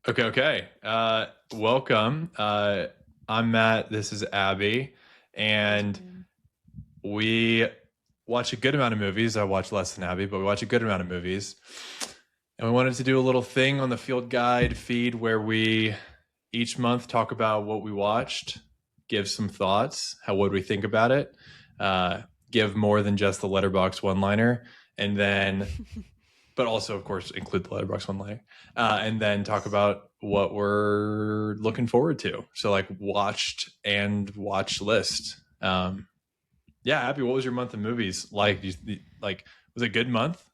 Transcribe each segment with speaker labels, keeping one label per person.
Speaker 1: Okay. Welcome. I'm Matt. This is Abby,
Speaker 2: Hey,
Speaker 1: and
Speaker 2: Jordan.
Speaker 1: we watch a good amount of movies. I watch less than Abby, but we watch a good amount of movies. And we wanted to do a little thing on the Field Guide feed where we each month talk about what we watched, give some thoughts, how would we think about it, uh, give more than just the letterbox one-liner, and
Speaker 2: Yeah.
Speaker 1: then but also, of course, include the letterbox one line, and then talk
Speaker 2: Yes.
Speaker 1: about what we're looking forward to. So, like, watched and watch list. Yeah, Abby, what was your month of movies like? Like, was it a good month?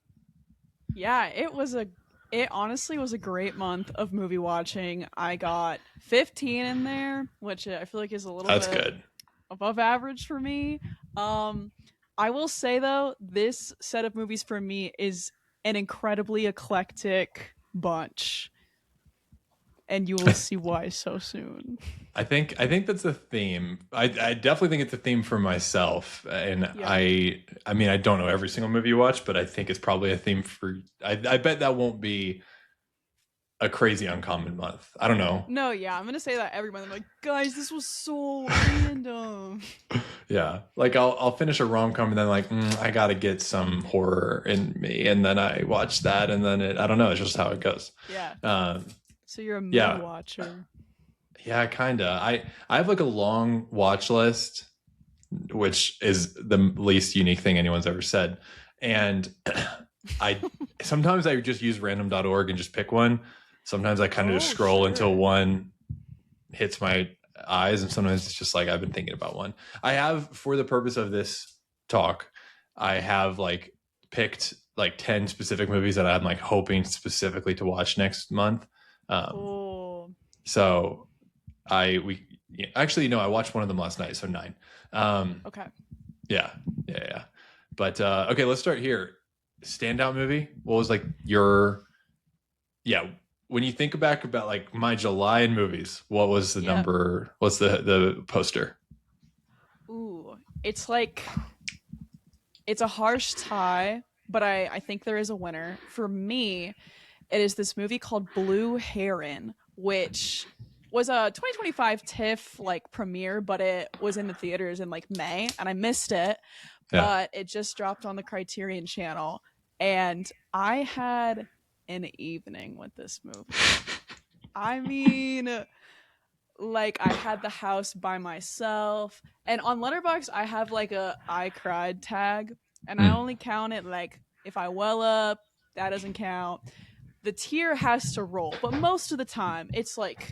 Speaker 2: Yeah, it honestly was a great month of movie watching. I got 15 in there, which I feel like is a little
Speaker 1: That's
Speaker 2: bit
Speaker 1: good.
Speaker 2: above average for me. Um I will say though, this set of movies for me is an incredibly eclectic bunch, and you will see why so soon.
Speaker 1: I think that's a theme. I definitely think it's a theme for myself, and
Speaker 2: Yeah.
Speaker 1: I mean I don't know every single movie you watch, but I think it's probably a theme for. I bet that won't be a crazy uncommon month. I don't know.
Speaker 2: No, yeah, I'm gonna say that every month. I'm like, guys, this was so random.
Speaker 1: Yeah, like I'll finish a rom com and then like I gotta get some horror in me, and then I watch that, and then I don't know. It's just how it goes.
Speaker 2: Yeah.
Speaker 1: Um,
Speaker 2: So you're a mood
Speaker 1: yeah,
Speaker 2: watcher.
Speaker 1: yeah, kinda. I have like a long watch list, which is the least unique thing anyone's ever said, and I sometimes I just use random.org and just pick one. Sometimes I kind of just
Speaker 2: Oh,
Speaker 1: scroll until
Speaker 2: sure.
Speaker 1: one hits my eyes, and sometimes it's just like I've been thinking about one. I have, for the purpose of this talk, I have like picked like 10 specific movies that I'm like hoping specifically to watch next month. um
Speaker 2: Cool.
Speaker 1: so we actually, no, I watched one of them last night, so 9. um
Speaker 2: Okay.
Speaker 1: yeah, yeah. But okay, let's start here. Standout movie, what was like your, yeah, when you think back about like my July in movies, what was the
Speaker 2: Yeah.
Speaker 1: number? What's the poster?
Speaker 2: Ooh. It's like it's a harsh tie, but I think there is a winner. For me, it is this movie called Blue Heron, which was a 2025 TIFF like premiere, but it was in the theaters in like May and I missed it,
Speaker 1: Yeah.
Speaker 2: but it just dropped on the Criterion channel and I had an evening with this movie. I mean, like I had the house by myself, and on Letterboxd I have like a I cried tag, and I
Speaker 1: Mm.
Speaker 2: only count it like if I well up, that doesn't count. The tear has to roll, but most of the time it's like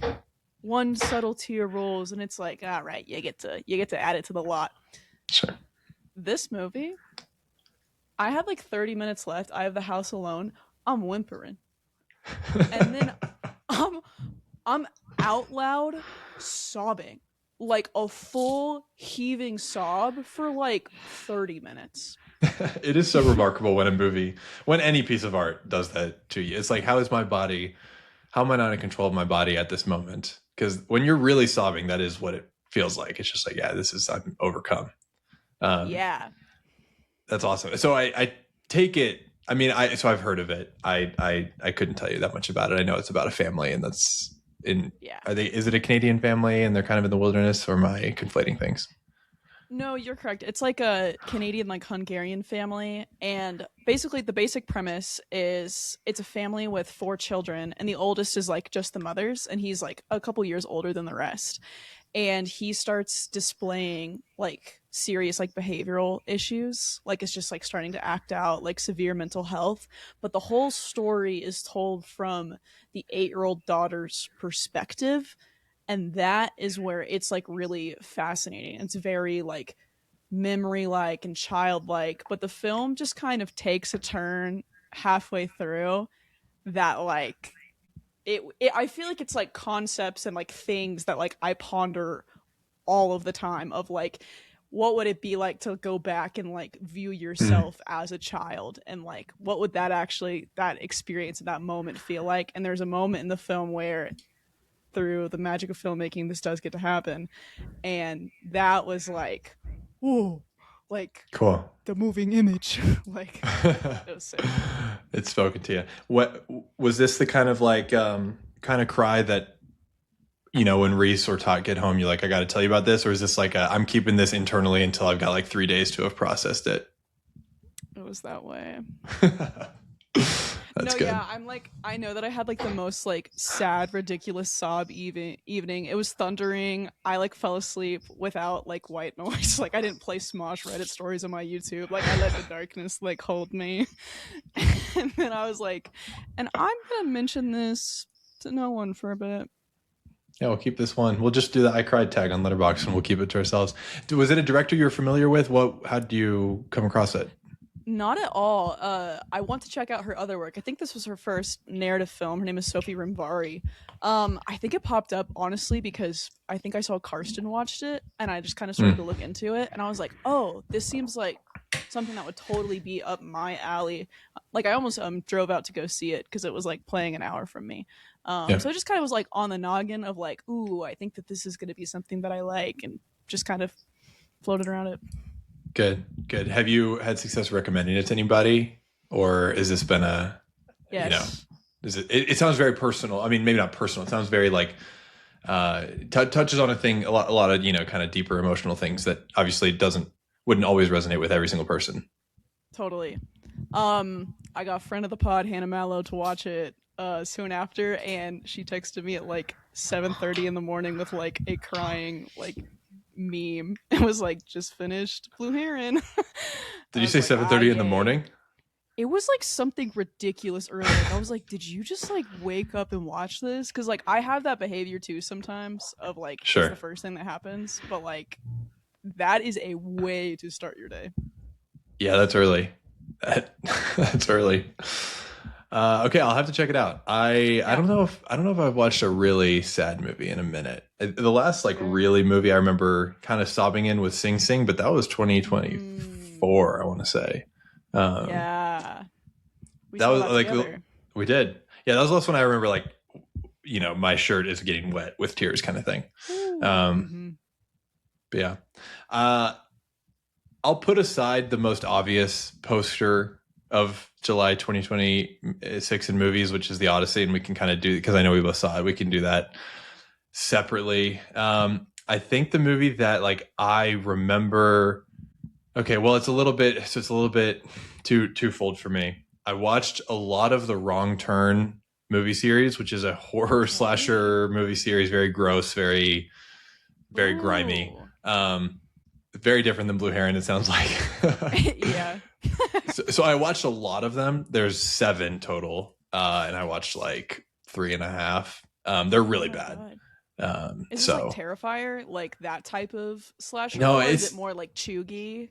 Speaker 2: one subtle tear rolls, and it's like, all right, you get to add it to the lot.
Speaker 1: Sure.
Speaker 2: This movie, I had like 30 minutes left. I have the house alone. I'm whimpering, and then I'm I'm out loud sobbing, like a full heaving sob for like 30 minutes.
Speaker 1: It is so remarkable when a movie, when any piece of art does that to you. It's like, how is my body, how am I not in control of my body at this moment? Because when you're really sobbing, that is what it feels like. It's just like, yeah, this is, I'm overcome. Um,
Speaker 2: Yeah,
Speaker 1: that's awesome. So I take it. I mean, so I've heard of it. I couldn't tell you that much about it. I know it's about a family, and that's in.
Speaker 2: yeah.
Speaker 1: Are they? Is it a Canadian family, and they're kind of in the wilderness, or am I conflating things?
Speaker 2: No, you're correct. It's like a Canadian, like Hungarian family. And basically, the basic premise is it's a family with four children, and the oldest is like just the mother's, and he's like a couple years older than the rest. And he starts displaying like serious like behavioral issues, like it's just like starting to act out like severe mental health, but the whole story is told from the 8-year-old daughter's perspective, and that is where it's like really fascinating. It's very like memory like and childlike, but the film just kind of takes a turn halfway through that like it I feel like it's like concepts and like things that like I ponder all of the time of like what would it be like to go back and like view
Speaker 1: Mm.
Speaker 2: yourself as a child, and like what would that actually that experience that moment feel like. And there's a moment in the film where through the magic of filmmaking this does get to happen, and that was like, ooh, like
Speaker 1: Cool.
Speaker 2: the moving image. Like it was sick.
Speaker 1: It's spoken to you. What was this, the kind of like, kind of cry that, you know, when Reese or Tot get home, you're like, I got to tell you about this? Or is this like I'm keeping this internally until I've got like 3 days to have processed it?
Speaker 2: It was that way.
Speaker 1: That's
Speaker 2: No,
Speaker 1: good.
Speaker 2: yeah, I'm like, I know that I had like the most like sad, ridiculous sob evening. It was thundering. I like fell asleep without like white noise. Like I didn't play Smosh Reddit stories on my YouTube. Like I let the darkness like hold me. And then I was like, and I'm gonna mention this to no one for a bit.
Speaker 1: Yeah, we'll keep this one. We'll just do the I cried tag on Letterboxd and we'll keep it to ourselves. Was it a director you're familiar with? How did you come across it?
Speaker 2: Not at all. I want to check out her other work. I think this was her first narrative film. Her name is Sophie Rimvari. I think it popped up honestly because I think I saw Karsten watched it, and I just kind of started to look into it, and I was like, "Oh, this seems like something that would totally be up my alley." Like I almost drove out to go see it because it was like playing an hour from me.
Speaker 1: Yeah.
Speaker 2: So it just kind of was like on the noggin of like, "Ooh, I think that this is going to be something that I like," and just kind of floated around it.
Speaker 1: Good, good. Have you had success recommending it to anybody, or has this been
Speaker 2: Yes.
Speaker 1: you know, is it sounds very personal. I mean, maybe not personal. It sounds very like touches on a lot of, you know, kind of deeper emotional things that obviously wouldn't always resonate with every single person.
Speaker 2: Totally. I got a friend of the pod, Hannah Mallow, to watch it soon after, and she texted me at like 7:30 in the morning with like a crying like meme. It was like, just finished Blue Heron.
Speaker 1: Did you say 7:30 in the morning?
Speaker 2: It was like something ridiculous early. Like, I was like, did you just like wake up and watch this? Because like I have that behavior too sometimes of like
Speaker 1: Sure.
Speaker 2: it's the first thing that happens, but like that is a way to start your day.
Speaker 1: Yeah, that's early. That's early. Okay, I'll have to check it out. I don't know if I've watched a really sad movie in a minute. The last like really movie I remember kind of sobbing in was Sing Sing, but that was 2024. I want to say.
Speaker 2: Yeah,
Speaker 1: that was like we did. Yeah, that was the last one I remember. Like, you know, my shirt is getting wet with tears, kind of thing. But yeah, I'll put aside the most obvious poster of July 2026 in movies, which is The Odyssey, and we can kind of do, because I know we both saw it, we can do that separately. I think the movie that like I remember, okay, well, it's a little bit twofold for me. I watched a lot of the Wrong Turn movie series, which is a horror slasher movie series, very gross, very grimy. Very different than Blue Heron, it sounds like.
Speaker 2: Yeah.
Speaker 1: So I watched a lot of them. There's 7 total, and I watched like 3.5. They're really bad.
Speaker 2: Is it like Terrifier, like that type of slasher?
Speaker 1: No,
Speaker 2: or is it more like Chugi?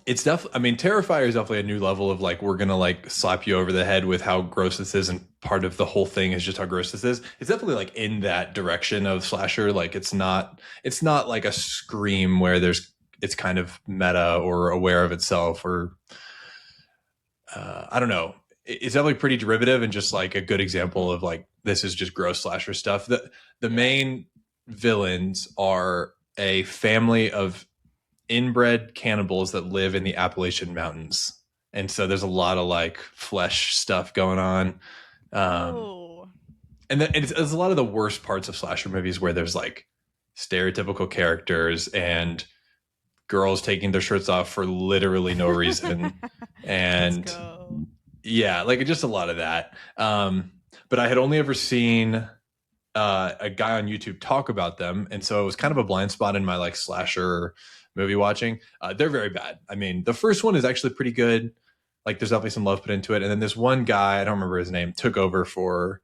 Speaker 1: It's definitely, I mean, Terrifier is definitely a new level of like, we're gonna like slap you over the head with how gross this is, and part of the whole thing is just how gross this is. It's definitely like in that direction of slasher. Like it's not like a Scream where it's kind of meta or aware of itself, or I don't know. It's definitely pretty derivative and just like a good example of like, this is just gross slasher stuff. The main villains are a family of inbred cannibals that live in the Appalachian Mountains, and so there's a lot of like flesh stuff going on. And it's a lot of the worst parts of slasher movies where there's like stereotypical characters and girls taking their shirts off for literally no reason. And yeah, like just a lot of that. But I had only ever seen a guy on YouTube talk about them, and so it was kind of a blind spot in my like slasher movie watching. They're very bad. I mean, the first one is actually pretty good. Like there's definitely some love put into it. And then this one guy, I don't remember his name, took over for,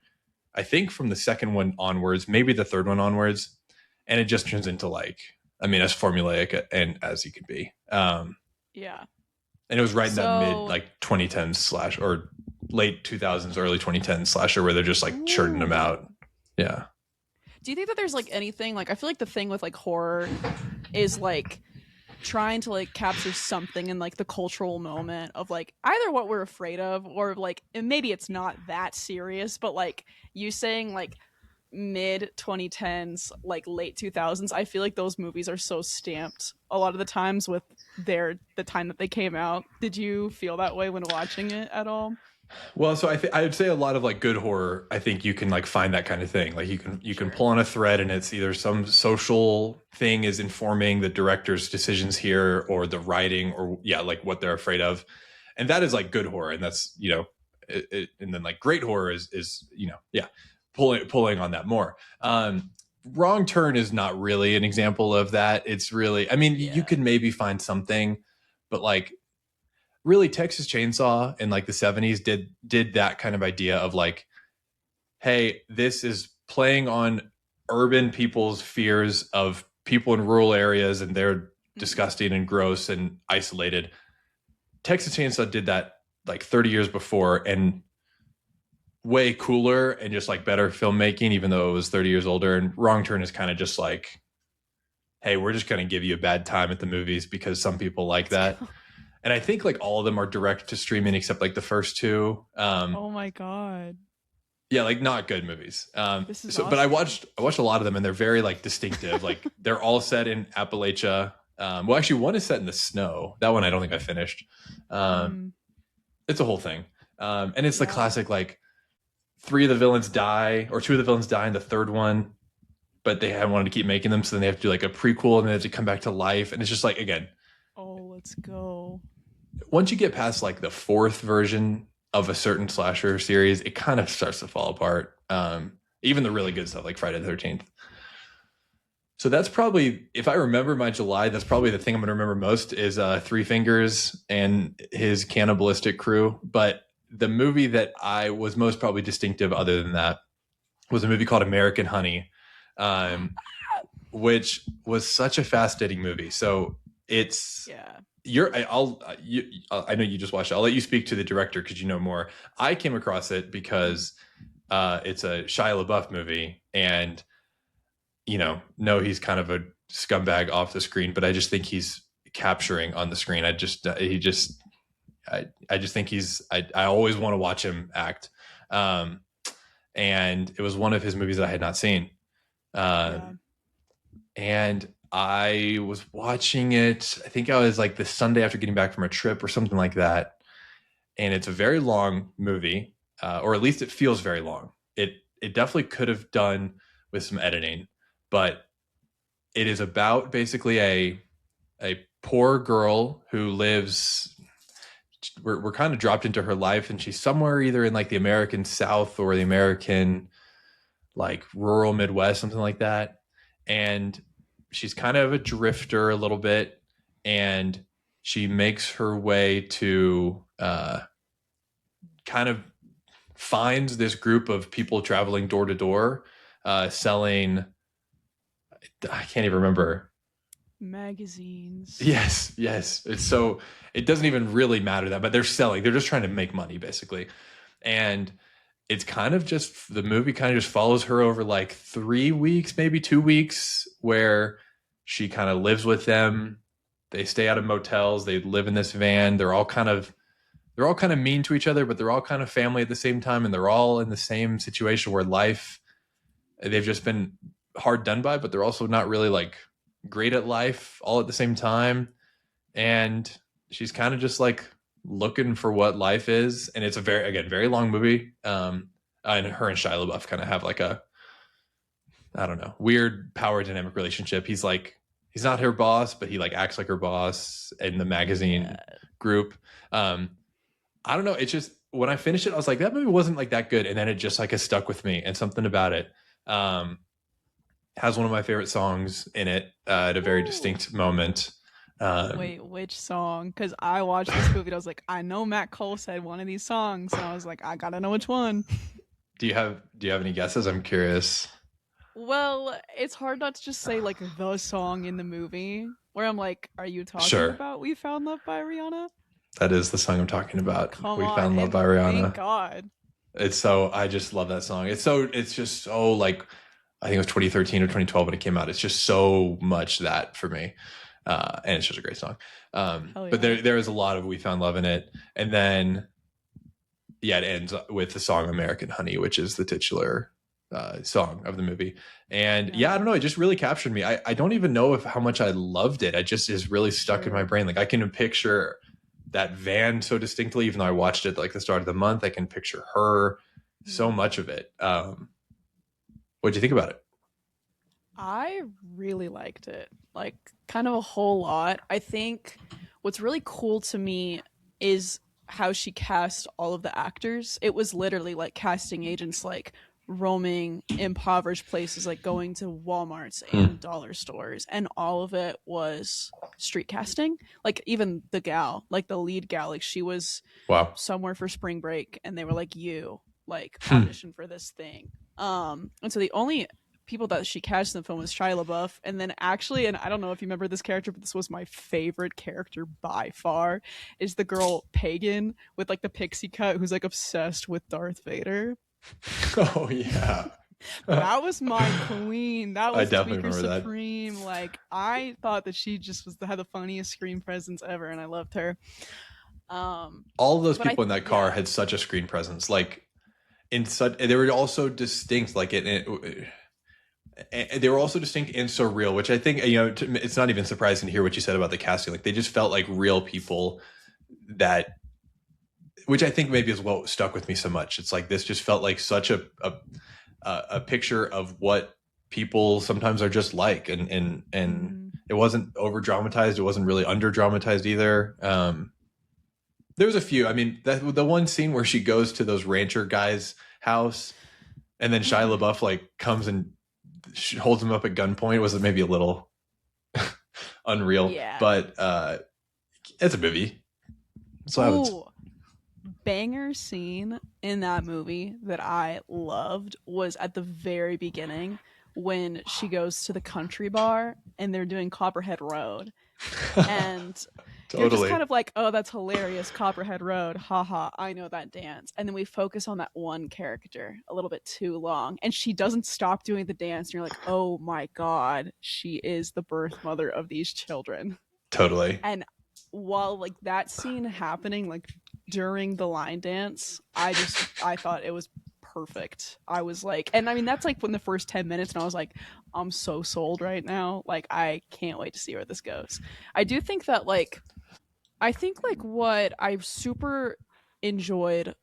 Speaker 1: I think from the second one onwards, maybe the third one onwards. And it just turns into like, I mean, as formulaic and as you could be.
Speaker 2: Yeah.
Speaker 1: And it was right in that mid like 2010s slash or late 2000s, early 2010s slasher where they're just like churning them out. Yeah.
Speaker 2: Do you think that there's like anything, like I feel like the thing with like horror is like trying to like capture something in like the cultural moment of like either what we're afraid of, or like, and maybe it's not that serious, but like you saying like mid 2010s, like late 2000s, I feel like those movies are so stamped a lot of the times with the time that they came out. Did you feel that way when watching it at all?
Speaker 1: Well, so I would say a lot of like good horror. I think you can like find that kind of thing. Like you can
Speaker 2: Sure.
Speaker 1: pull on a thread, and it's either some social thing is informing the director's decisions here, or the writing, or yeah, like what they're afraid of, and that is like good horror, and that's and then like great horror is yeah, pulling on that more. Wrong Turn is not really an example of that. It's really, I mean, you
Speaker 2: Yeah.
Speaker 1: could maybe find something, but like really Texas Chainsaw in like the 70s did that kind of idea of like, hey, this is playing on urban people's fears of people in rural areas, and they're
Speaker 2: Mm.
Speaker 1: disgusting and gross and isolated. Texas Chainsaw did that like 30 years before, and way cooler and just like better filmmaking, even though it was 30 years older. And Wrong Turn is kind of just like, hey, we're just going to give you a bad time at the movies because some people like
Speaker 2: Let's
Speaker 1: that.
Speaker 2: go.
Speaker 1: And I think like all of them are direct to streaming except like the first two.
Speaker 2: Oh my god.
Speaker 1: Yeah, like not good movies.
Speaker 2: This is
Speaker 1: So, but I
Speaker 2: awesome.
Speaker 1: watched a lot of them, and they're very like distinctive. Like they're all set in Appalachia. Well, actually, one is set in the snow. That one I don't think I finished. Um,
Speaker 2: Mm.
Speaker 1: it's a whole thing, and it's the
Speaker 2: Yeah.
Speaker 1: classic like three of the villains die, or two of the villains die in the third one, but they haven't wanted to keep making them, so then they have to do like a prequel, and then they have to come back to life, and it's just like again,
Speaker 2: Oh, let's go.
Speaker 1: once you get past like the fourth version of a certain slasher series, it kind of starts to fall apart. Even the really good stuff like Friday the 13th. So that's probably, if I remember my July, that's probably the thing I'm going to remember most is Three Fingers and his cannibalistic crew. But the movie that I was most probably distinctive other than that was a movie called American Honey, um, which was such a fascinating movie. So it's
Speaker 2: Yeah.
Speaker 1: I know you just watched it. I'll let you speak to the director because you know more. I came across it because it's a Shia LaBeouf movie, and no, he's kind of a scumbag off the screen, but I just think he's capturing on the screen. I just think I always want to watch him act. Um, and it was one of his movies that I had not seen.
Speaker 2: Yeah.
Speaker 1: And I was watching it. I think I was like the Sunday after getting back from a trip or something like that. And it's a very long movie, or at least it feels very long. It definitely could have done with some editing, but it is about basically a poor girl who lives. We're kind of dropped into her life, and she's somewhere either in like the American South or the American like rural Midwest, something like that. And she's kind of a drifter a little bit, and she makes her way to kind of finds this group of people traveling door to door, selling. I can't even remember.
Speaker 2: Magazines.
Speaker 1: Yes. It's so it doesn't even really matter that, but they're selling. They're just trying to make money, basically, and it's kind of just the movie kind of just follows her over like 3 weeks, maybe 2 weeks, where she kind of lives with them. They stay out of motels. They live in this van. They're all kind of mean to each other, but they're all kind of family at the same time, and they're all in the same situation where life they've just been hard done by, but they're also not really like great at life all at the same time. And she's kind of just like looking for what life is, and it's a very long movie. And her and Shia LaBeouf kind of have like a, I don't know, weird power dynamic relationship. He's not her boss, but he like acts like her boss in the magazine
Speaker 2: Yeah.
Speaker 1: group. um I don't know. It's just when I finished it, I was like, that movie wasn't like that good, and then it just like has stuck with me, and something about it um has one of my favorite songs in it at a very
Speaker 2: Ooh.
Speaker 1: distinct moment. um
Speaker 2: Wait, which song? Because I watched this movie and I was like, I know Matt Cole said one of these songs. And I was like, I gotta know which one.
Speaker 1: do you have any guesses? I'm curious.
Speaker 2: Well, it's hard not to just say like the song in the movie where I'm like, are you talking
Speaker 1: Sure.
Speaker 2: about We Found Love by Rihanna?
Speaker 1: That is the song I'm talking about.
Speaker 2: Come
Speaker 1: We
Speaker 2: on.
Speaker 1: Found Love
Speaker 2: And
Speaker 1: by
Speaker 2: thank
Speaker 1: Rihanna.
Speaker 2: God.
Speaker 1: I just love that song. It's just so like, I think it was 2013 or 2012 when it came out. It's just so much that for me. And it's just a great song.
Speaker 2: Hell
Speaker 1: But
Speaker 2: yeah.
Speaker 1: there is a lot of We Found Love in it. And then, yeah, it ends with the song American Honey, which is the titular song of the movie. And
Speaker 2: Yeah.
Speaker 1: yeah, I don't know. It just really captured me. I don't even know how much I loved it. I just is really stuck in my
Speaker 2: Sure.
Speaker 1: brain. Like I can picture that van so distinctly, even though I watched it like the start of the month. I can picture her, so much of it. What'd you think about it?
Speaker 2: I really liked it. Like, kind of a whole lot. I think what's really cool to me is how she cast all of the actors. It was literally like casting agents, like roaming impoverished places, like going to Walmarts
Speaker 1: Hmm.
Speaker 2: and dollar stores, and all of it was street casting. Like, even the gal, like the lead gal, like she was
Speaker 1: Wow.
Speaker 2: somewhere for spring break, and they were like, you like
Speaker 1: Hmm.
Speaker 2: audition for this thing. And so the only people that she cast in the film was Shia LaBeouf, and then actually, and I don't know if you remember this character, but this was my favorite character by far, is the girl Pagan with like the pixie cut who's like obsessed with Darth Vader.
Speaker 1: Oh yeah.
Speaker 2: That was my queen. That
Speaker 1: I
Speaker 2: was
Speaker 1: definitely
Speaker 2: Tweaker
Speaker 1: remember that.
Speaker 2: Supreme. Like, I thought that she just was had the funniest screen presence ever, and I loved her. Um,
Speaker 1: All of those
Speaker 2: but I
Speaker 1: people in that car
Speaker 2: yeah.
Speaker 1: had such a screen presence. Like in such, they were all so distinct. Like they were also distinct and so real, which I think, it's not even surprising to hear what you said about the casting. Like they just felt like real people that, which I think maybe is what stuck with me so much. It's like this just felt like such a picture of what people sometimes are just like, and
Speaker 2: Mhm.
Speaker 1: it wasn't over dramatized. It wasn't really under dramatized either. There was a few. I mean, the one scene where she goes to those rancher guys' house, and then Shia LaBeouf like comes and holds him up at gunpoint was maybe a little unreal,
Speaker 2: Yeah.
Speaker 1: but it's a movie. So happens.
Speaker 2: Ooh, banger scene in that movie that I loved was at the very beginning when she goes to the country bar and they're doing Copperhead Road. And you're just
Speaker 1: Totally.
Speaker 2: kind of like, oh, that's hilarious, Copperhead Road. Haha, I know that dance. And then we focus on that one character a little bit too long. And she doesn't stop doing the dance. And you're like, oh my God, she is the birth mother of these children.
Speaker 1: Totally.
Speaker 2: And while like that scene happening, like during the line dance, I thought it was perfect. I was like, and I mean that's like when the first 10 minutes, and I was like, I'm so sold right now. Like I can't wait to see where this goes. I do think that like I think like what I super enjoyed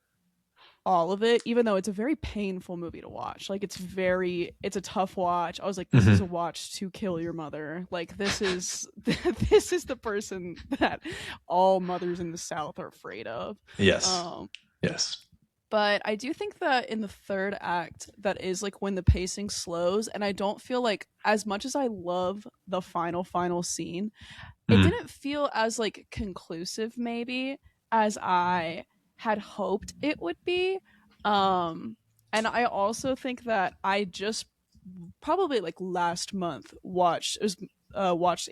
Speaker 2: all of it, even though it's a very painful movie to watch. Like it's a tough watch. I was like, this is a
Speaker 1: Hmm.
Speaker 2: watch to kill your mother. Like this is this is the person that all mothers in the South are afraid of.
Speaker 1: Yes.
Speaker 2: Um,
Speaker 1: Yes.
Speaker 2: but I do think that in the third act, that is like when the pacing slows, and I don't feel like as much as I love the final scene, it
Speaker 1: Mm.
Speaker 2: didn't feel as like conclusive maybe as I had hoped it would be. Um and I also think that I just probably like last month watched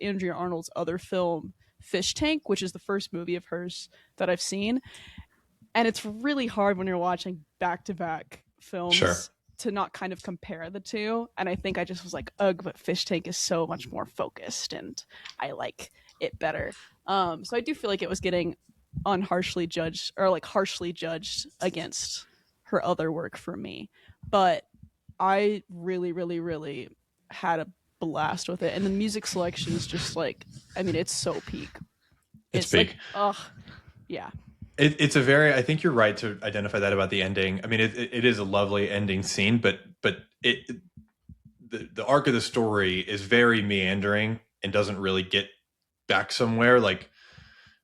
Speaker 2: Andrea Arnold's other film Fish Tank, which is the first movie of hers that I've seen. And it's really hard when you're watching back to back
Speaker 1: Sure.
Speaker 2: films to not kind of compare the two. And I think I just was like, ugh, but Fish Tank is so much more focused and I like it better. So I do feel like it was getting unharshly judged or like harshly judged against her other work for me. But I really, really, really had a blast with it. And the music selection is just like, I mean, it's so peak.
Speaker 1: It's
Speaker 2: It's like,
Speaker 1: big.
Speaker 2: ugh, yeah.
Speaker 1: It's a very. I think you're right to identify that about the ending. I mean, it is a lovely ending scene, but the arc of the story is very meandering and doesn't really get back somewhere. Like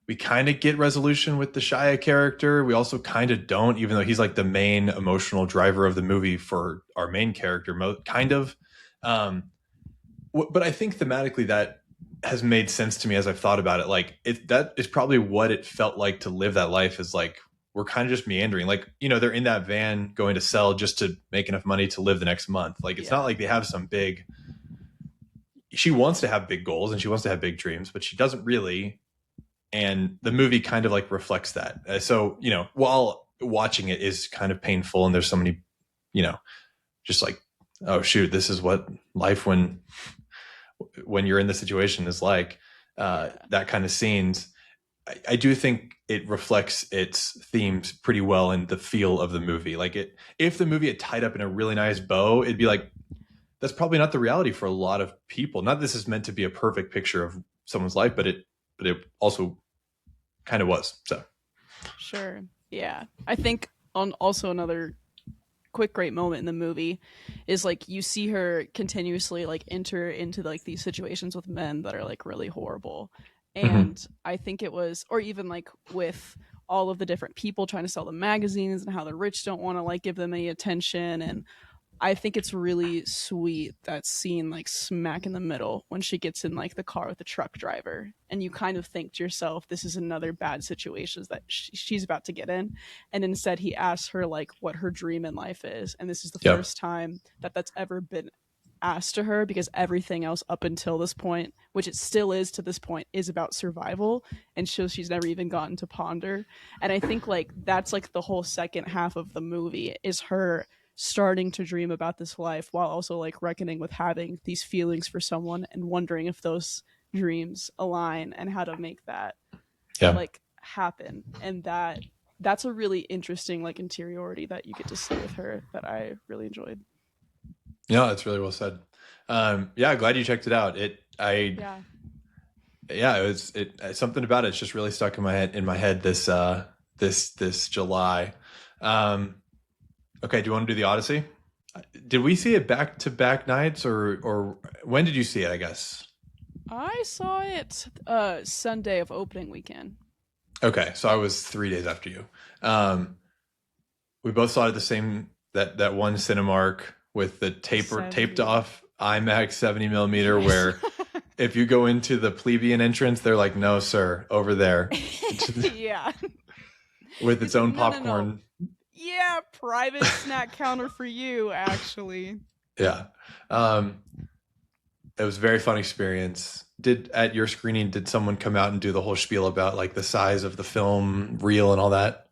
Speaker 1: we kind of get resolution with the Shia character. We also kind of don't, even though he's like the main emotional driver of the movie for our main character, kind of. Um, but I think thematically that has made sense to me as I've thought about it. Like that is probably what it felt like to live that life. Is like we're kind of just meandering. Like they're in that van going to sell just to make enough money to live the next month. Like it's not
Speaker 2: Yeah.
Speaker 1: like they have some big. She wants to have big goals and she wants to have big dreams, but she doesn't really. And the movie kind of like reflects that. So while watching it is kind of painful, and there's so many, you know, just like, oh shoot, this is what life when you're in the situation is like.
Speaker 2: Yeah.
Speaker 1: That kind of scenes. I do think it reflects its themes pretty well in the feel of the movie. Like if the movie had tied up in a really nice bow, it'd be like that's probably not the reality for a lot of people. Not this is meant to be a perfect picture of someone's life, but it also kind of was. So
Speaker 2: Sure. Yeah. I think on also another quick great moment in the movie is like you see her continuously like enter into like these situations with men that are like really horrible.
Speaker 1: mhm.
Speaker 2: And I think it was, or even like with all of the different people trying to sell the magazines and how the rich don't want to like give them any attention. And I think it's really sweet that scene like smack in the middle when she gets in like the car with the truck driver, and you kind of think to yourself, this is another bad situation that she's about to get in. And instead he asks her like what her dream in life is, and this is the
Speaker 1: Yep.
Speaker 2: first time that that's ever been asked to her, because everything else up until this point, which it still is to this point, is about survival, and shows she's never even gotten to ponder. And I think like that's like the whole second half of the movie is her starting to dream about this life while also like reckoning with having these feelings for someone and wondering if those dreams align and how to make that
Speaker 1: Yeah.
Speaker 2: like happen. And that's a really interesting like interiority that you get to see with her that I really enjoyed.
Speaker 1: Yeah, that's really well said. Yeah, glad you checked it out.
Speaker 2: Yeah.
Speaker 1: Yeah, something about it's just really stuck in my head this July. Um, okay, do you want to do the Odyssey? Did we see it back to back nights, or when did you see it? I guess.
Speaker 2: I saw it Sunday of opening weekend.
Speaker 1: Okay, so I was 3 days after you. Um, we both saw it at the same that one Cinemark with the taped
Speaker 2: 70.
Speaker 1: off IMAX 70 millimeter,
Speaker 2: Yes.
Speaker 1: where if you go into the plebeian entrance, they're like, "No, sir, over there,"
Speaker 2: Yeah.
Speaker 1: with its
Speaker 2: He's like,
Speaker 1: own
Speaker 2: no, no, no.
Speaker 1: popcorn.
Speaker 2: Yeah, private snack counter for you, actually.
Speaker 1: Yeah, it was a very fun experience. Did at your screening, did someone come out and do the whole spiel about like the size of the film reel and all that?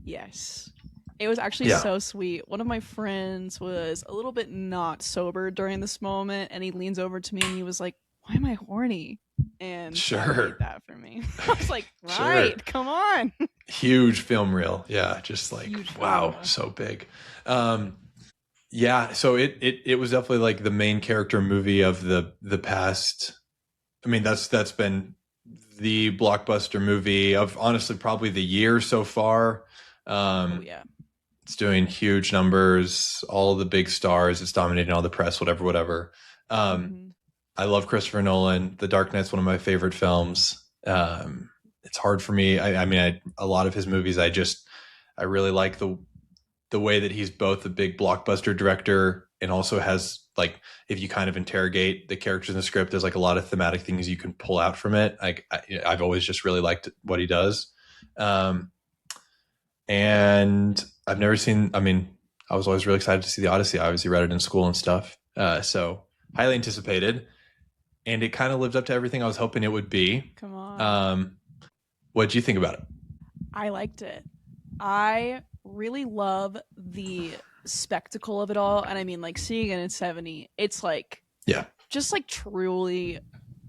Speaker 2: Yes. It was actually
Speaker 1: Yeah,
Speaker 2: so sweet. One of my friends was a little bit not sober during this moment, and he leans over to me and he was like, "Why am I horny?" And that made
Speaker 1: sure,
Speaker 2: that for me. I was like,
Speaker 1: sure.
Speaker 2: right, come on.
Speaker 1: Huge film reel. Yeah, just like
Speaker 2: Huge film
Speaker 1: wow,
Speaker 2: reel.
Speaker 1: so big. Um, yeah, so it was definitely like the main character movie of the past. I mean, that's been the blockbuster movie of honestly probably the year so far.
Speaker 2: Oh,
Speaker 1: Um,
Speaker 2: yeah.
Speaker 1: it's doing huge numbers, all the big stars. It's dominating all the press, whatever, whatever. Um,
Speaker 2: Hmm.
Speaker 1: I love Christopher Nolan. The Dark Knight's one of my favorite films. It's hard for me. I mean, a lot of his movies, I really like the way that he's both a big blockbuster director and also has like, if you kind of interrogate the characters in the script, there's like a lot of thematic things you can pull out from it. Like I've always just really liked what he does. Um, and I've never seen, I mean, I was always really excited to see the Odyssey. I obviously read it in school and stuff. So highly anticipated, and it kind of lived up to everything I was hoping it would be.
Speaker 2: Come on.
Speaker 1: Um, what do you think about it?
Speaker 2: I liked it. I really love the spectacle of it all. And I mean, like, seeing it in 70, it's like
Speaker 1: Yeah.
Speaker 2: just like truly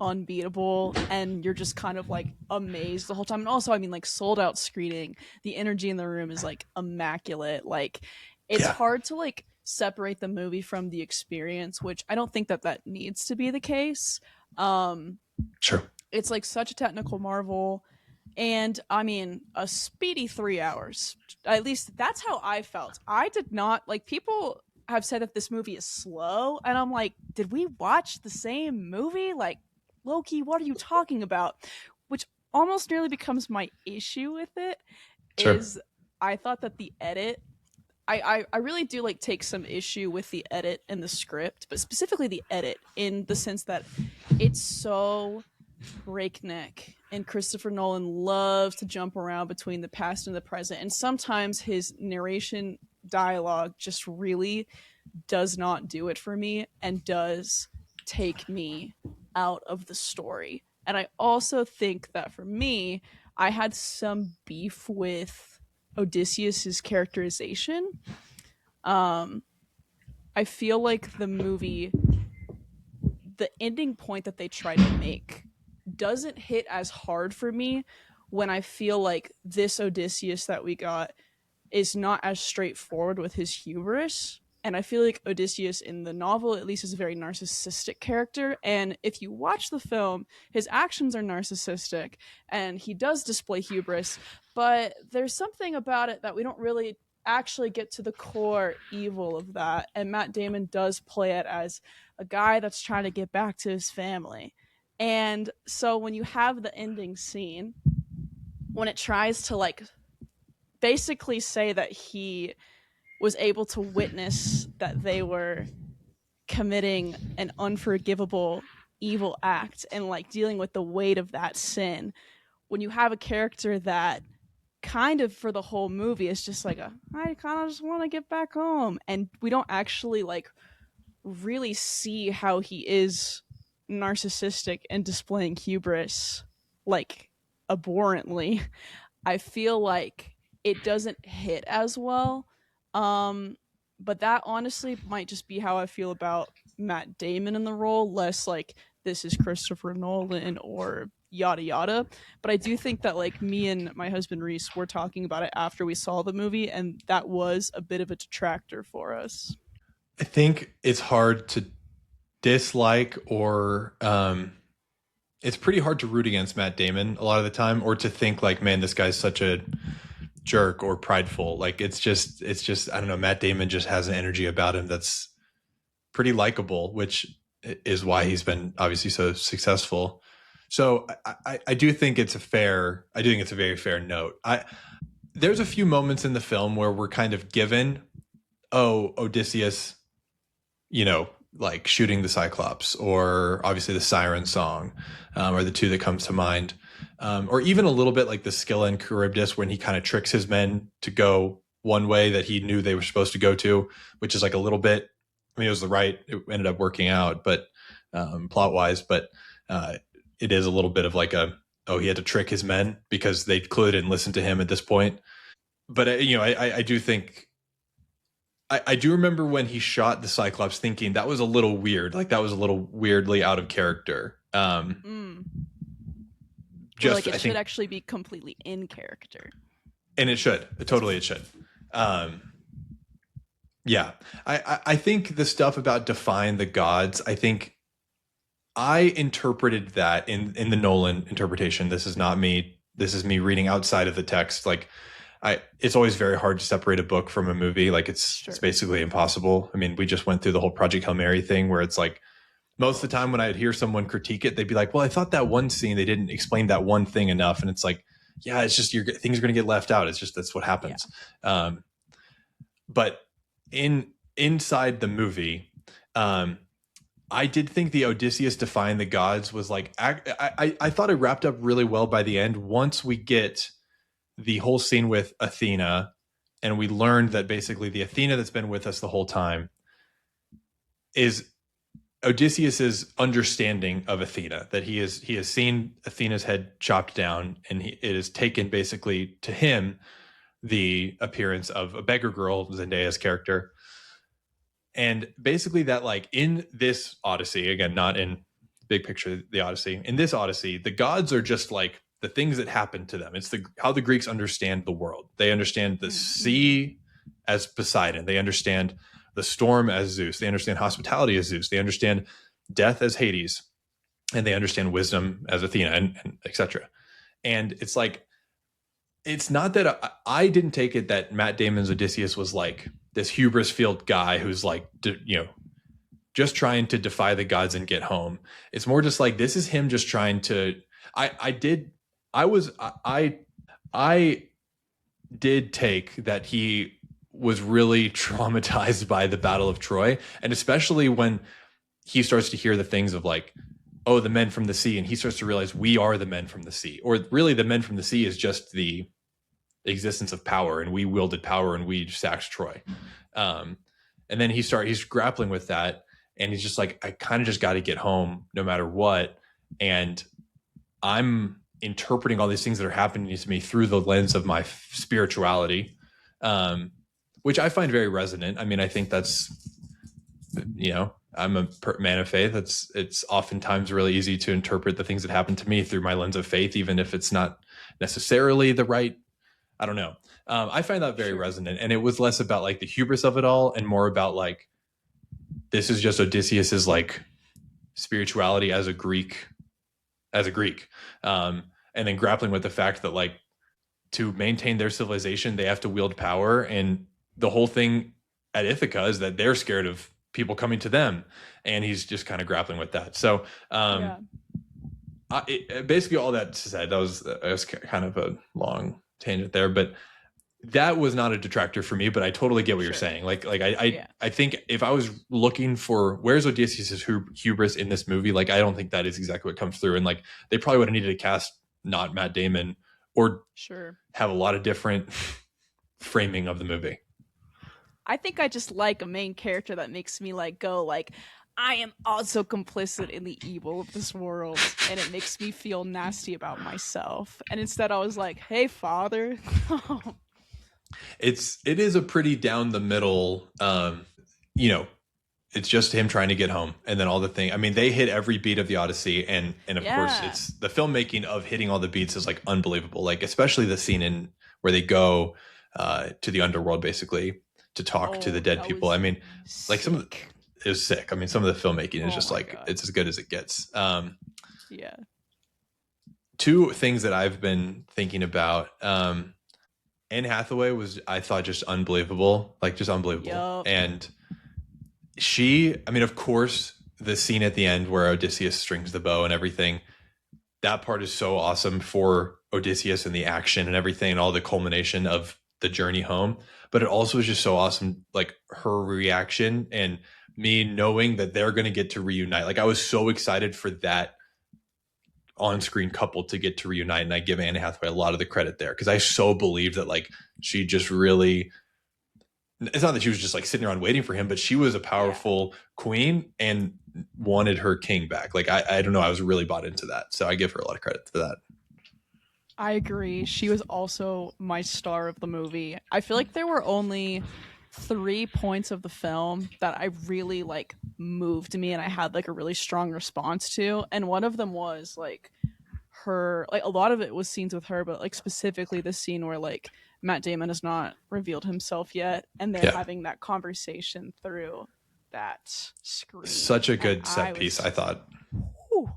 Speaker 2: unbeatable, and you're just kind of like amazed the whole time. And also, I mean, like, sold out screening, the energy in the room is like immaculate. Like, it's
Speaker 1: Yeah.
Speaker 2: hard to like separate the movie from the experience, which I don't think that that needs to be the case. um
Speaker 1: Sure.
Speaker 2: it's like such a technical marvel. And I mean, a speedy 3 hours. At least that's how I felt. I did not like, people have said that this movie is slow, and I'm like, did we watch the same movie? Like, Loki, what are you talking about? Which almost nearly becomes my issue with it.
Speaker 1: Sure.
Speaker 2: Is I thought that the edit, I really do like take some issue with the edit and the script, but specifically the edit, in the sense that it's so breakneck, and Christopher Nolan loves to jump around between the past and the present, and sometimes his narration dialogue just really does not do it for me and does take me out of the story. And I also think that for me, I had some beef with Odysseus's characterization. um I feel like the movie, the ending point that they try to make, doesn't hit as hard for me, when I feel like this Odysseus that we got is not as straightforward with his hubris. And I feel like Odysseus in the novel, at least, is a very narcissistic character. And if you watch the film, his actions are narcissistic and he does display hubris, but there's something about it that we don't really actually get to the core evil of that. And Matt Damon does play it as a guy that's trying to get back to his family. And so when you have the ending scene, when it tries to like basically say that he was able to witness that they were committing an unforgivable evil act and like dealing with the weight of that sin, when you have a character that kind of for the whole movie is just like I kind of just want to get back home, and we don't actually like really see how he is narcissistic and displaying hubris like abhorrently, I feel like it doesn't hit as well. Um, but that honestly might just be how I feel about Matt Damon in the role, less like this is Christopher Nolan or yada yada. But I do think that like me and my husband Reese were talking about it after we saw the movie, and that was a bit of a detractor for us.
Speaker 1: I think it's hard to dislike or it's pretty hard to root against Matt Damon a lot of the time, or to think like, man, this guy's such a jerk or prideful. Like it's just I don't know, Matt Damon just has an energy about him that's pretty likable, which is why he's been obviously so successful. So I do think it's a very fair note. There's a few moments in the film where we're kind of given, oh, Odysseus, like shooting the Cyclops, or obviously the Siren song, are the two that comes to mind. Or even a little bit like the Scylla and Charybdis, when he kind of tricks his men to go one way that he knew they were supposed to go to, which is like a little bit, I mean, it ended up working out, but plot wise, but it is a little bit of like he had to trick his men because they clearly didn't listen to him at this point. But, I do think, I do remember when he shot the Cyclops thinking that was a little weird. Like that was a little weirdly out of character.
Speaker 2: Just like it should actually be completely in character.
Speaker 1: And it should. It should. Yeah. I think the stuff about define the gods, I think I interpreted that in the Nolan interpretation. This is not me. This is me reading outside of the text. Like it's always very hard to separate a book from a movie. Like it's basically impossible. I mean, we just went through the whole Project Hail Mary thing where it's like most of the time when I'd hear someone critique it, they'd be like, well, I thought that one scene, they didn't explain that one thing enough. And it's like, yeah, it's just things are going to get left out. It's just, that's what happens. Yeah. But inside the movie, I did think the Odysseus defying the gods was like, I thought it wrapped up really well by the end. Once we get the whole scene with Athena, and we learned that basically the Athena that's been with us the whole time is Odysseus's understanding of Athena, that he has seen Athena's head chopped down, and it has taken basically to him the appearance of a beggar girl, Zendaya's character. And basically that, like, in this Odyssey, again, not in big picture, the Odyssey, in this Odyssey, the gods are just like the things that happen to them. It's how the Greeks understand the world. They understand the sea as Poseidon. They understand the storm as Zeus. They understand hospitality as Zeus. They understand death as Hades. And they understand wisdom as Athena, and etc. And it's like, it's not that I didn't take it that Matt Damon's Odysseus was like this hubris-filled guy who's like, just trying to defy the gods and get home. It's more just like, this is him just trying to, I did take that he was really traumatized by the Battle of Troy. And especially when he starts to hear the things of like, oh, the men from the sea. And he starts to realize we are the men from the sea, or really the men from the sea is just the existence of power, and we wielded power and we sacked Troy. And then he's grappling with that, and he's just like, I kind of just got to get home no matter what. And I'm interpreting all these things that are happening to me through the lens of my spirituality, which I find very resonant. I mean, I think that's, I'm a man of faith. It's oftentimes really easy to interpret the things that happen to me through my lens of faith, even if it's not necessarily the right I don't know. I find that very
Speaker 2: Sure.
Speaker 1: resonant, and it was less about like the hubris of it all and more about like this is just Odysseus's like spirituality as a Greek, and then grappling with the fact that like to maintain their civilization they have to wield power, and the whole thing at Ithaca is that they're scared of people coming to them, and he's just kind of grappling with that. So
Speaker 2: Yeah.
Speaker 1: basically all that said, that was kind of a long tangent there, but that was not a detractor for me. But I totally get what you're
Speaker 2: Sure.
Speaker 1: saying. Like
Speaker 2: Yeah.
Speaker 1: I think if I was looking for where's Odysseus' hubris in this movie, like I don't think that is exactly what comes through. And like they probably would have needed to cast not Matt Damon or
Speaker 2: Sure.
Speaker 1: have a lot of different framing of the movie.
Speaker 2: I think I just like a main character that makes me like go like I am also complicit in the evil of this world, and it makes me feel nasty about myself. And instead I was like, hey father.
Speaker 1: It is a pretty down the middle, you know, it's just him trying to get home, and then all the thing. I mean, they hit every beat of the Odyssey, and of course,
Speaker 2: Yeah.
Speaker 1: it's the filmmaking of hitting all the beats is like unbelievable. Like especially the scene in where they go to the underworld, basically to talk to the dead
Speaker 2: that
Speaker 1: people.
Speaker 2: was
Speaker 1: I mean, like some of
Speaker 2: sick.
Speaker 1: it was sick. I mean, some of the filmmaking is
Speaker 2: Oh
Speaker 1: just
Speaker 2: my
Speaker 1: like
Speaker 2: God.
Speaker 1: it's as good as it gets.
Speaker 2: Yeah.
Speaker 1: Two things that I've been thinking about. Anne Hathaway was, I thought, just unbelievable, like just unbelievable.
Speaker 2: Yup.
Speaker 1: And I mean, of course, the scene at the end where Odysseus strings the bow and everything, that part is so awesome for Odysseus and the action and everything and all the culmination of the journey home. But it also is just so awesome, like her reaction and me knowing that they're going to get to reunite. Like I was so excited for that on-screen couple to get to reunite, and I give Anne Hathaway a lot of the credit there because I so believe that like she just really, it's not that she was just like sitting around waiting for him, but she was a powerful queen and wanted her king back. Like I don't know, I was really bought into that, so I give her a lot of credit for that.
Speaker 2: I agree. She was also my star of the movie. I feel like there were only 3 points of the film that I really like moved me and I had like a really strong response to. And one of them was like her, like a lot of it was scenes with her, but like specifically the scene where like Matt Damon has not revealed himself yet and they're
Speaker 1: Yeah.
Speaker 2: having that conversation through that screen.
Speaker 1: Such a good
Speaker 2: And
Speaker 1: set piece, I thought.
Speaker 2: Whew,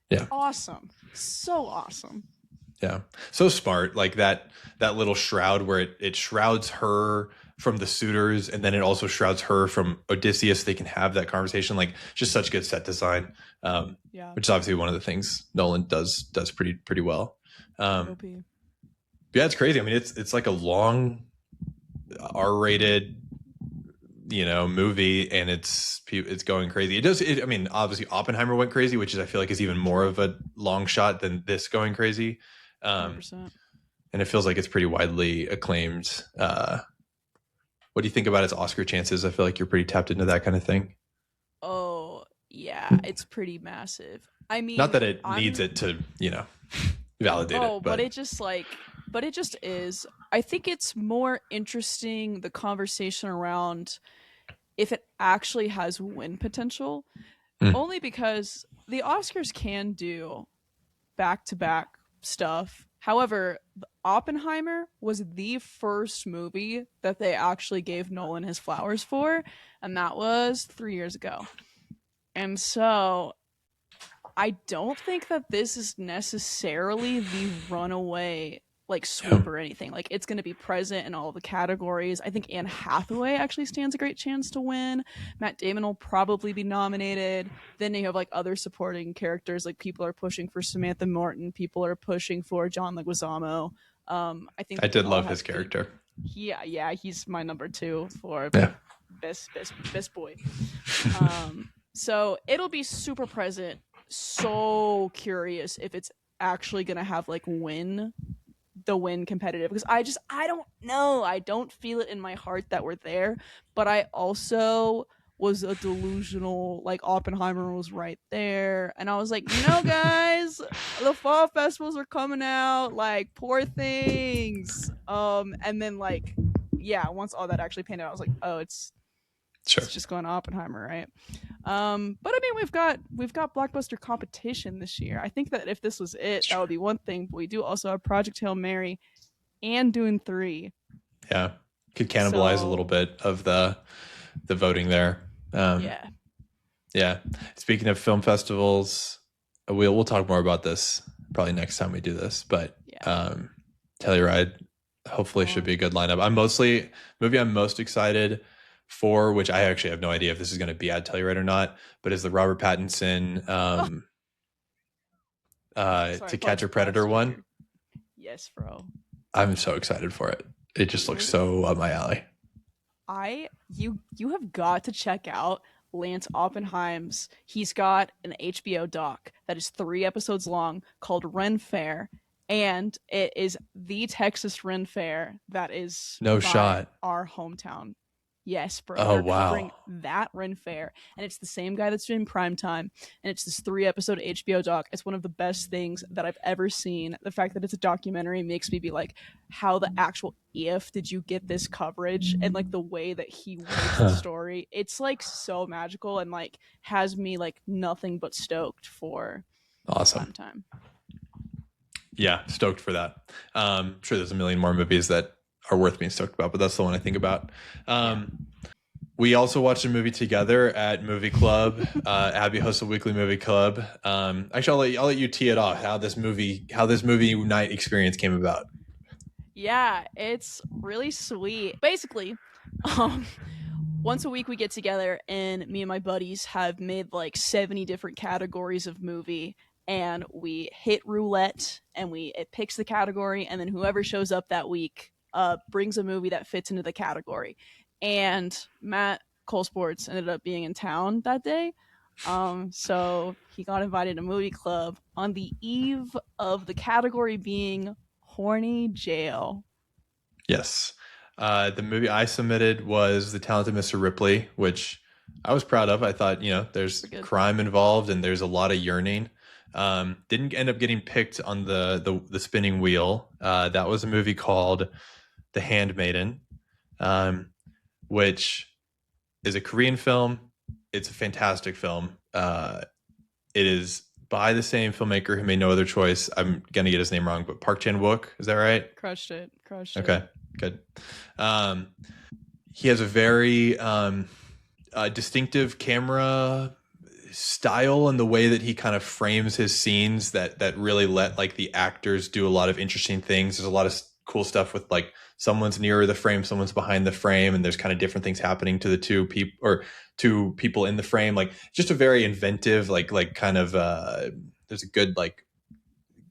Speaker 1: Yeah.
Speaker 2: awesome. So awesome.
Speaker 1: Yeah, so smart. Like that little shroud where it shrouds her from the suitors, and then it also shrouds her from Odysseus. They can have that conversation. Like just such good set design,
Speaker 2: Yeah.
Speaker 1: which is obviously one of the things Nolan does pretty well.
Speaker 2: OP.
Speaker 1: Yeah, it's crazy. I mean, it's like a long R-rated, movie, and it's going crazy. I mean, obviously Oppenheimer went crazy, which is I feel like is even more of a long shot than this going crazy.
Speaker 2: 100%.
Speaker 1: And it feels like it's pretty widely acclaimed. What do you think about its Oscar chances? I feel like you're pretty tapped into that kind of thing.
Speaker 2: Oh, yeah, it's pretty massive. I mean,
Speaker 1: Not that it needs it to, validate it.
Speaker 2: but it just is. I think it's more interesting the conversation around if it actually has win potential. Only because the Oscars can do back-to-back stuff. However, Oppenheimer was the first movie that they actually gave Nolan his flowers for, and that was 3 years ago. And so I don't think that this is necessarily the runaway like swoop or anything. Like it's going to be present in all the categories. I think Anne Hathaway actually stands a great chance to win. Matt Damon will probably be nominated. Then you have like other supporting characters. Like people are pushing for Samantha Morton. People are pushing for John Leguizamo. I think
Speaker 1: I did love his character.
Speaker 2: Yeah, he's my number 2 for best boy. So it'll be super present. So curious if it's actually gonna have like win competitive, because I don't know. I don't feel it in my heart that we're there, but I also was a delusional, like Oppenheimer was right there, and I was like, guys, the fall festivals are coming out, like Poor Things, and then like, yeah, once all that actually panned out, I was like, oh, it's just going to Oppenheimer, right? But I mean, we've got blockbuster competition this year. I think that if this was it, that would be one thing. But we do also have Project Hail Mary and Dune 3.
Speaker 1: Yeah, could cannibalize a little
Speaker 2: So
Speaker 1: bit of the voting there.
Speaker 2: yeah.
Speaker 1: Yeah. Speaking of film festivals, we'll talk more about this probably next time we do this. But
Speaker 2: Yeah.
Speaker 1: Telluride hopefully should be a good lineup. Movie I'm most excited for, which I actually have no idea if this is going to be at Telluride or not, but is the Robert Pattinson
Speaker 2: Oh, sorry,
Speaker 1: To Catch
Speaker 2: Bugs
Speaker 1: a Predator
Speaker 2: Buzz
Speaker 1: one.
Speaker 2: Spear. Yes, bro.
Speaker 1: I'm so excited for it. It just looks
Speaker 2: Literally,
Speaker 1: so up my alley.
Speaker 2: you have got to check out Lance Oppenheim's. He's got an HBO doc that is 3 episodes long called Ren Fair, and it is the Texas Ren Fair that is
Speaker 1: No
Speaker 2: by
Speaker 1: shot.
Speaker 2: our hometown. Yes, bro.
Speaker 1: Oh
Speaker 2: They're
Speaker 1: wow.
Speaker 2: covering that Ren Fair, and it's the same guy that's doing Primetime, and it's this 3 episode HBO doc. It's one of the best things that I've ever seen. The fact that it's a documentary makes me be like, how the actual if did you get this coverage, and like the way that he weaves the story, it's like so magical and like has me like nothing but stoked for
Speaker 1: Awesome.
Speaker 2: Primetime.
Speaker 1: Yeah, stoked for that. I'm sure there's a million more movies that are worth being stoked about, but that's the one I think about. We also watched a movie together at Movie Club. Abby hosts a weekly movie club. Actually, I'll let you tee it off. How this movie night experience came about.
Speaker 2: Yeah, it's really sweet. Basically, um, once a week we get together, and me and my buddies have made like 70 different categories of movie, and we hit roulette, and it picks the category, and then whoever shows up that week brings a movie that fits into the category. And Matt Cole Sports ended up being in town that day. So he got invited to movie club on the eve of the category being horny jail.
Speaker 1: Yes. The movie I submitted was The Talented Mr. Ripley, which I was proud of. I thought, there's
Speaker 2: Pretty good.
Speaker 1: crime involved and there's a lot of yearning. Didn't end up getting picked on the spinning wheel. That was a movie called The Handmaiden, which is a Korean film. It's a fantastic film. It is by the same filmmaker who made No Other Choice. I'm gonna get his name wrong, but Park Chan Wook. Is that right?
Speaker 2: Crushed it.
Speaker 1: Okay, good. He has a very distinctive camera style and the way that he kind of frames his scenes that really let like the actors do a lot of interesting things. There's a lot of cool stuff with like someone's nearer the frame, someone's behind the frame, and there's kind of different things happening to the two people in the frame. Like just a very inventive, like kind of there's a good like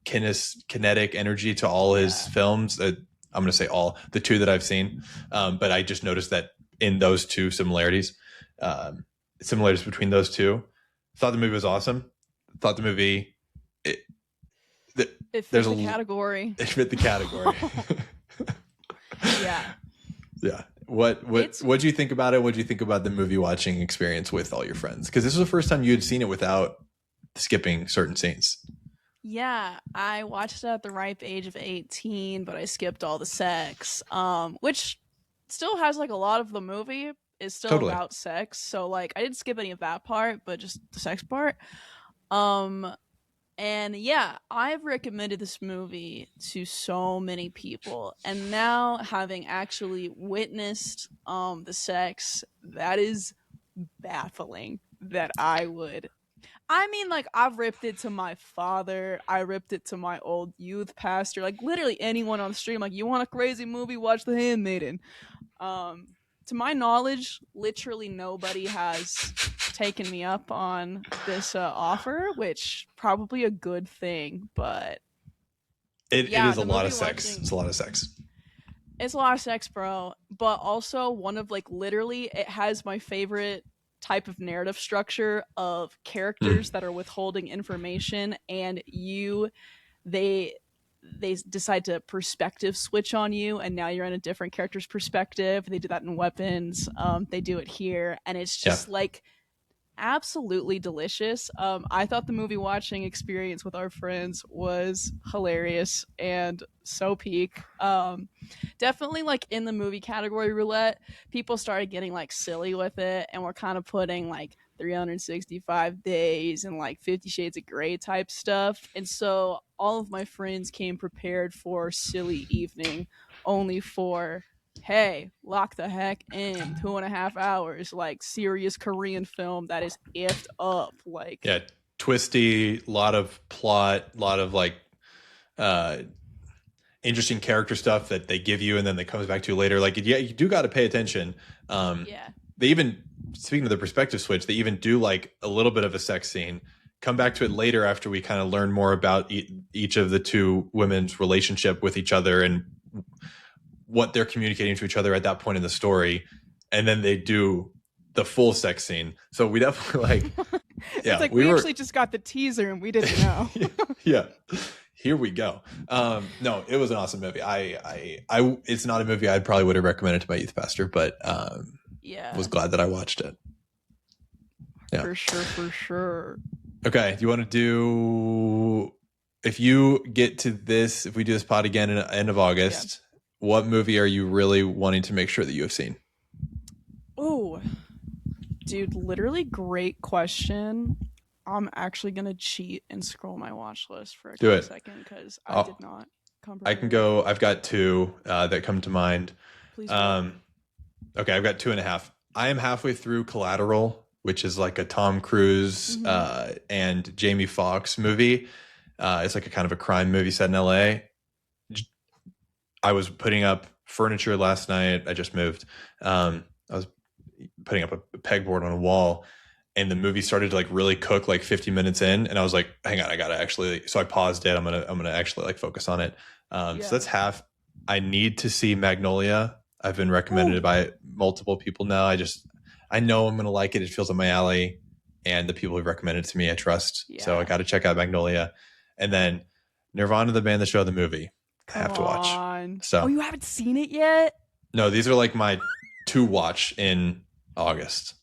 Speaker 1: kinetic energy to all his films. I'm going to say all the two that I've seen, but I just noticed that in those two similarities between those two. Thought the movie was awesome. Thought the movie
Speaker 2: It fit
Speaker 1: there's
Speaker 2: the category.
Speaker 1: It fit the category.
Speaker 2: Yeah.
Speaker 1: Yeah. What do you think about it? What do you think about the movie watching experience with all your friends? Because this was the first time you had seen it without skipping certain scenes.
Speaker 2: Yeah, I watched it at the ripe age of 18, but I skipped all the sex. Which still has like a lot of the movie is still
Speaker 1: Totally.
Speaker 2: about sex. So like I didn't skip any of that part, but just the sex part. Um and yeah, I've recommended this movie to so many people, and now having actually witnessed the sex, that is baffling that I would. I mean, like, I've ripped it to my father. I ripped it to my old youth pastor. Like, literally anyone on the stream. Like, you want a crazy movie? Watch The Handmaiden. Um, to my knowledge, literally nobody has taken me up on this offer, which probably a good thing. But
Speaker 1: It
Speaker 2: yeah,
Speaker 1: is a
Speaker 2: the
Speaker 1: lot
Speaker 2: movie
Speaker 1: of sex.
Speaker 2: watching.
Speaker 1: It's a lot of sex.
Speaker 2: It's a lot of sex, bro. But also one of like literally, it has my favorite type of narrative structure of characters that are withholding information, and they decide to perspective switch on you, and now you're in a different character's perspective. They do that in Weapons. They do it here, and it's
Speaker 1: Yeah.
Speaker 2: just like absolutely delicious. I thought the movie watching experience with our friends was hilarious and so peak. Definitely like in the movie category roulette, people started getting like silly with it, and we're kind of putting like 365 days and like 50 Shades of Grey type stuff. And so all of my friends came prepared for silly evening, only for, hey, lock the heck in 2.5 hours, like serious Korean film that is effed up. Like,
Speaker 1: Yeah, twisty, lot of plot, lot of like uh interesting character stuff that they give you and then that comes back to you later. Like, yeah, you do got to pay attention.
Speaker 2: yeah.
Speaker 1: They even, speaking of the perspective switch, they even do like a little bit of a sex scene. Come back to it later after we kind of learn more about each of the two women's relationship with each other and what they're communicating to each other at that point in the story. And then they do the full sex scene. So we definitely like, yeah,
Speaker 2: it's like we actually just got the teaser and we didn't know.
Speaker 1: Yeah. Here we go. No, it was an awesome movie. I it's not a movie I probably would have recommended to my youth pastor, but
Speaker 2: yeah,
Speaker 1: was glad that I watched it. Yeah,
Speaker 2: for sure.
Speaker 1: Okay, do you want to do? If you get to this, if we do this pod again in the end of August, what movie are you really wanting to make sure that you have seen?
Speaker 2: Oh, dude, literally great question. I'm actually gonna cheat and scroll my watch list for a second because I did not come.
Speaker 1: I can go. I've got two that come to mind.
Speaker 2: Please.
Speaker 1: Okay, I've got 2.5. I am halfway through Collateral, which is like a Tom Cruise and Jamie Foxx movie. It's like a kind of a crime movie set in LA. I was putting up furniture last night. I just moved. I was putting up a pegboard on a wall, and the movie started to like really cook like 50 minutes in, and I was like, hang on, I gotta actually, so I paused it. I'm gonna actually like focus on it. So that's half. I need to see Magnolia. I've been recommended by multiple people now. I know I'm gonna like it. It feels up my alley, and the people who recommended it to me I trust. So I got to check out Magnolia. And then Nirvana, the band, the show, the movie. I have to watch. So
Speaker 2: you haven't seen it yet?
Speaker 1: No, these are like my to watch in August.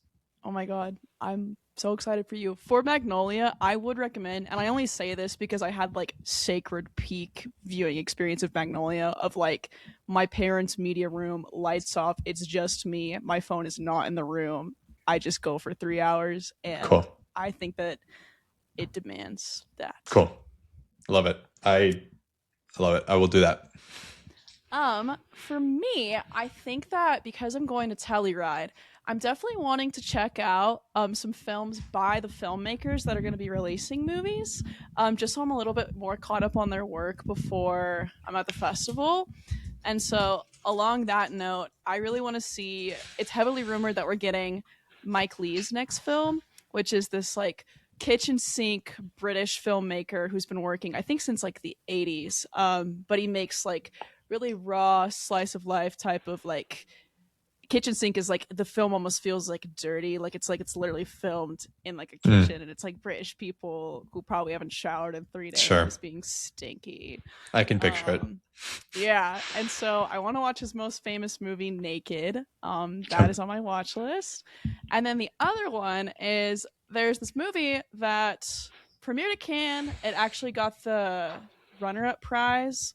Speaker 2: Oh my god, I'm so excited for you. For Magnolia, I would recommend, and I only say this because I had like sacred peak viewing experience of Magnolia, of like my parents' media room, lights off, it's just me, my phone is not in the room, I just go for 3 hours, and I think that it demands that.
Speaker 1: Cool. Love it. I love it. I will do that.
Speaker 2: For me, I think that because I'm going to Telluride, I'm definitely wanting to check out some films by the filmmakers that are going to be releasing movies, just so I'm a little bit more caught up on their work before I'm at the festival. And so along that note, I really want to see, it's heavily rumored that we're getting Mike Leigh's next film, which is this like kitchen sink British filmmaker who's been working, I think, since like the 80s. But he makes like really raw slice of life type of like, kitchen sink is like, the film almost feels like dirty, like it's literally filmed in like a kitchen, and it's like British people who probably haven't showered in 3 days being stinky.
Speaker 1: I can picture it.
Speaker 2: Yeah, and so I want to watch his most famous movie, Naked. That is on my watch list. And then the other one is, there's this movie that premiered at Cannes. It actually got the runner-up prize,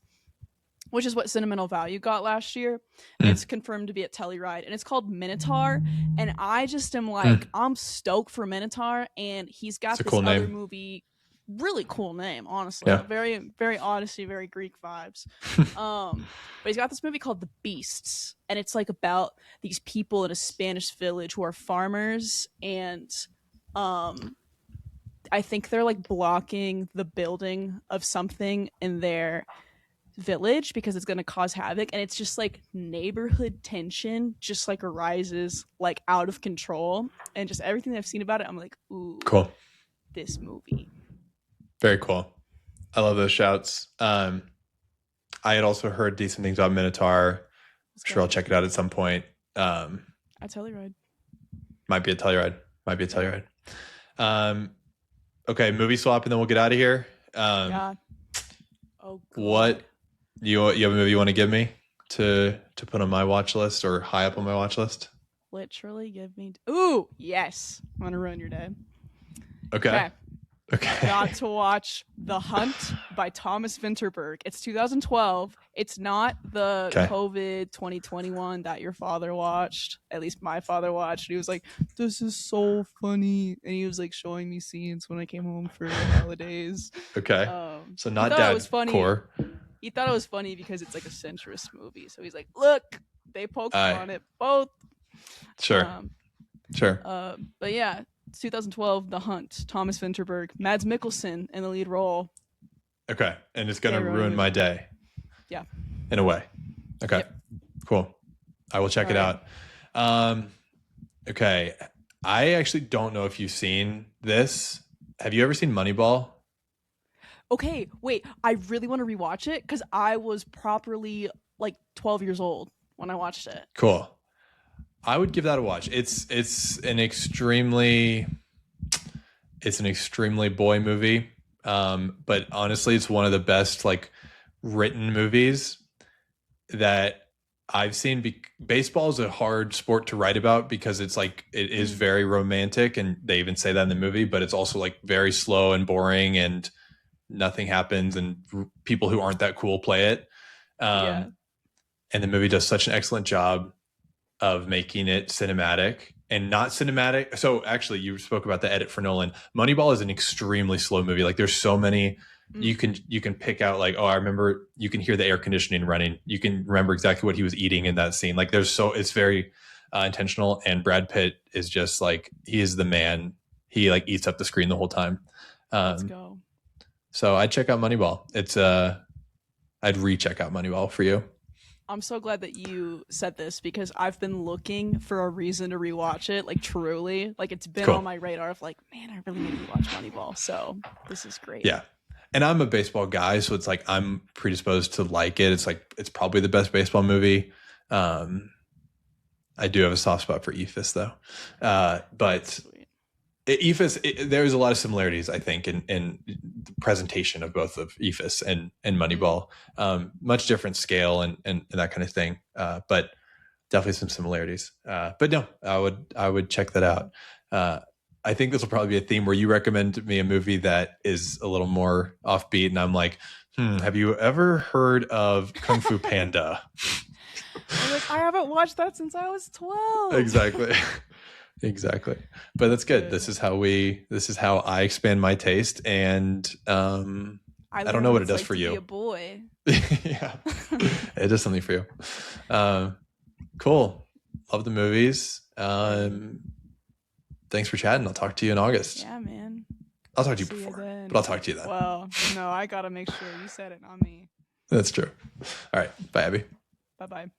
Speaker 2: which is what Sentimental Value got last year. It's confirmed to be at Telluride, and it's called Minotaur. And I just am like, I'm stoked for Minotaur, and he's got this cool other movie, really cool name, honestly. Yeah. Very, very Odyssey, very Greek vibes. But he's got this movie called The Beasts, and it's like about these people in a Spanish village who are farmers, and I think they're like blocking the building of something in their village because it's going to cause havoc, and it's just like neighborhood tension just like arises like out of control, and just everything that I've seen about it, I'm like, ooh, cool, this movie.
Speaker 1: Very cool. I love those shouts. I had also heard decent things about Minotaur. I'm sure I'll check it out at some point.
Speaker 2: At Telluride.
Speaker 1: Might be a Telluride. Okay, movie swap, and then we'll get out of here.
Speaker 2: Yeah. Oh, God.
Speaker 1: What you have a movie you want to give me to put on my watch list, or high up on my watch list?
Speaker 2: Literally give me. Ooh, yes. I'm gonna ruin your day.
Speaker 1: Okay. Okay.
Speaker 2: Got to watch The Hunt by Thomas Vinterberg. It's 2012. It's not the
Speaker 1: Okay.
Speaker 2: COVID 2021 that your father watched. At least my father watched. He was like, "This is so funny," and he was like showing me scenes when I came home for the holidays.
Speaker 1: Okay. So
Speaker 2: He
Speaker 1: not
Speaker 2: thought it was
Speaker 1: dad
Speaker 2: funny.
Speaker 1: core.
Speaker 2: He thought it was funny because it's like a centrist movie. So he's like, "Look, they poked fun at both."
Speaker 1: Sure. Sure.
Speaker 2: But yeah, 2012, The Hunt, Thomas Vinterberg, Mads Mikkelsen in the lead role.
Speaker 1: Okay. And it's going to
Speaker 2: Very
Speaker 1: ruin my day.
Speaker 2: Yeah.
Speaker 1: In a way. Okay.
Speaker 2: Yep.
Speaker 1: Cool. I will check it out. Okay. I actually don't know if you've seen this. Have you ever seen Moneyball?
Speaker 2: Okay, wait. I really want to rewatch it because I was properly like 12 years old when I watched it.
Speaker 1: Cool. I would give that a watch. It's an extremely boy movie. But honestly, it's one of the best like written movies that I've seen. Baseball is a hard sport to write about because it's like it is very romantic, and they even say that in the movie. But it's also like very slow and boring, and nothing happens, and people who aren't that cool play it. And the movie does such an excellent job of making it cinematic and not cinematic. So actually, you spoke about the edit for Nolan. Moneyball is an extremely slow movie. Like there's so many you can pick out. Like, oh, I remember. You can hear the air conditioning running. You can remember exactly what he was eating in that scene. Like it's very intentional. And Brad Pitt is just like, he is the man. He like eats up the screen the whole time.
Speaker 2: Let's go.
Speaker 1: So I'd check out Moneyball. I'd recheck out Moneyball for you.
Speaker 2: I'm so glad that you said this because I've been looking for a reason to rewatch it. Like truly, like it's been on my radar of like, man, I really need to rewatch Moneyball. So this is great.
Speaker 1: Yeah. And I'm a baseball guy, so it's like I'm predisposed to like it. It's like it's probably the best baseball movie. I do have a soft spot for Ephus though. But Ephus, there's a lot of similarities, I think, in the presentation of both of Ephus and Moneyball. Much different scale and that kind of thing, but definitely some similarities. But no, I would check that out. I think this will probably be a theme where you recommend me a movie that is a little more offbeat, and I'm like, have you ever heard of Kung Fu Panda?
Speaker 2: I'm like, I haven't watched that since I was 12.
Speaker 1: Exactly. But that's good. This is how I expand my taste, and I don't know what it does for you.
Speaker 2: Be a boy.
Speaker 1: Yeah. It does something for you. Cool. Love the movies. Thanks for chatting. I'll talk to you in August.
Speaker 2: Yeah, man.
Speaker 1: I'll talk to you before, but I'll talk to you then.
Speaker 2: Well, no, I gotta make sure you said it, not me.
Speaker 1: That's true. All right. Bye, Abby.
Speaker 2: Bye-bye.